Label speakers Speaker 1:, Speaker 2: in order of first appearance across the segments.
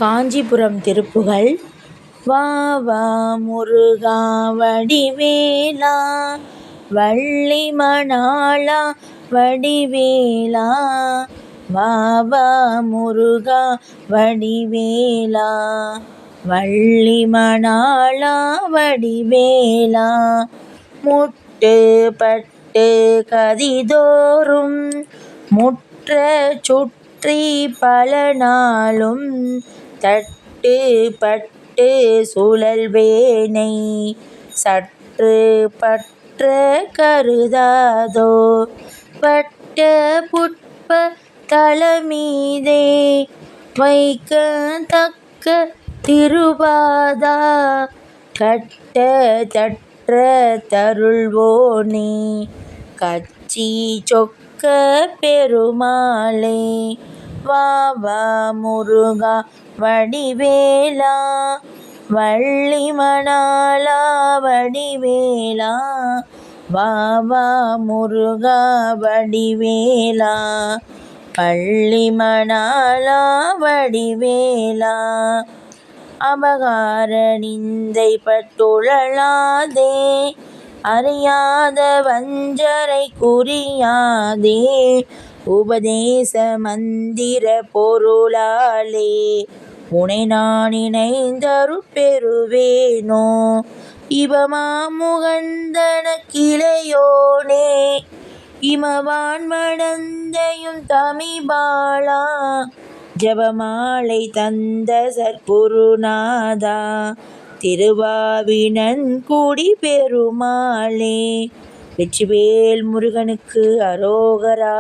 Speaker 1: காஞ்சிபுரம் திருப்புகழ். வா வா முருகா வடிவேலா வள்ளி மணாளா வடிவேலா, வா வா முருகா வடிவேலா வள்ளி மணாளா வடிவேலா, முட்டு பட்டு கதிதோறும் முற்ற சுற்றி பல நாளும் தட்டு பட்டு சுழல்வேனை சற்று பற்ற கருதாதோ, வட்ட புட்ப தலமீதே வைக்க தக்க திருபாதா, கட்ட தற்ற தருள்வோனே கச்சி சொக்க பெருமாளே, வா வா முருகா வடிவேலா வள்ளி மணாளா வடிவேலா, வா வா முருகா வடிவேலா வள்ளி மணாளா வடிவேலா, அபகார நிந்தை பட்டுழலாதே அறியாத வஞ்சரை குறியாதே, உபதேச மந்திர பொருளாலே உனை நான் இணைந்தருள் பெறுவேனோ, இபமா முகந்தன கிளையோனே இமவான் மடந்தையும் தமிபாலா, ஜபமாலை தந்த சற்குருநாதா திருவாவினன் குடி பெருமாளே, வெற்றிவேல் முருகனுக்கு அரோகரா.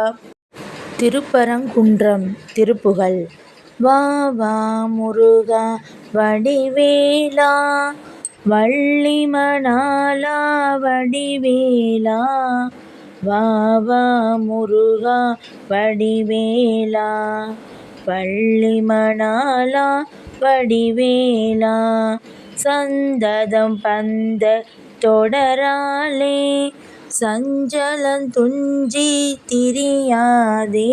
Speaker 1: திருப்பரங்குன்றம் திருப்புகழ். வா வா முருகா வடிவேலா வள்ளி மணாளா வடிவேலா, வா வா முருகா வடிவேலா வள்ளி மணாளா வடிவேலா, சந்ததம் பந்த தொடராலே சஞ்சலந்துஞ்சி திரியாதே,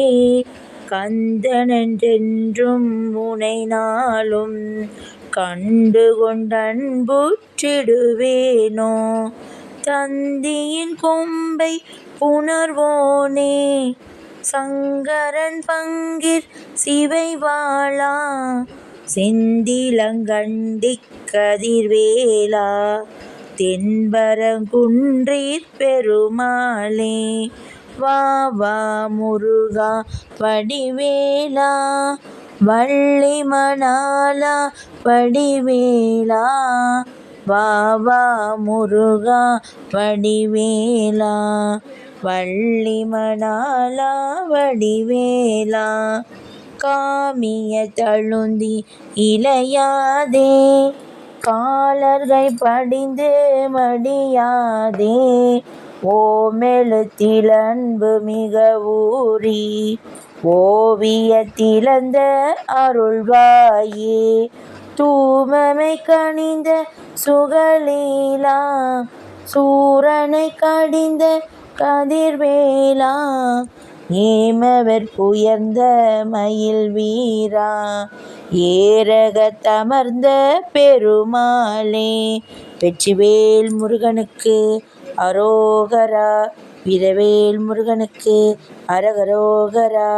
Speaker 1: கந்தனென்றென்றும் உனை நாளும் கண்டு கொண்டன்புற்றிடுவேனோ, தந்தியின் கொம்பை புணர்வோனே சங்கரன் பங்கிற் சிவைவாழா, செந்திலங்கண்டிக் கதிர்வேலா தென்பரங்குன்றீர் பெருமாளே, வா வா முருகா வடிவேலா வள்ளி மணாளா வடிவேலா, வா வா முருகா வடிவேலா வள்ளி மணாளா வடிவேலா, காமிய தழுந்தி இளையாதே காலர்கள் படிந்து மடியாதே, ஓமெழுத்திலன்பு மிக ஊறி ஓவியத்திலந்த அருள்வாயே, தூமமை கனிந்த சுகலீலா சூரனை கடிந்த கதிர்வேலா, ஏமவர்க்குயர்ந்த மயில் வீரா ஏரகத்தமர்ந்த பெருமாளே, வெற்றிவேல் முருகனுக்கு அரோகரா. வீரவேல் முருகனுக்கு அரகரோகரா.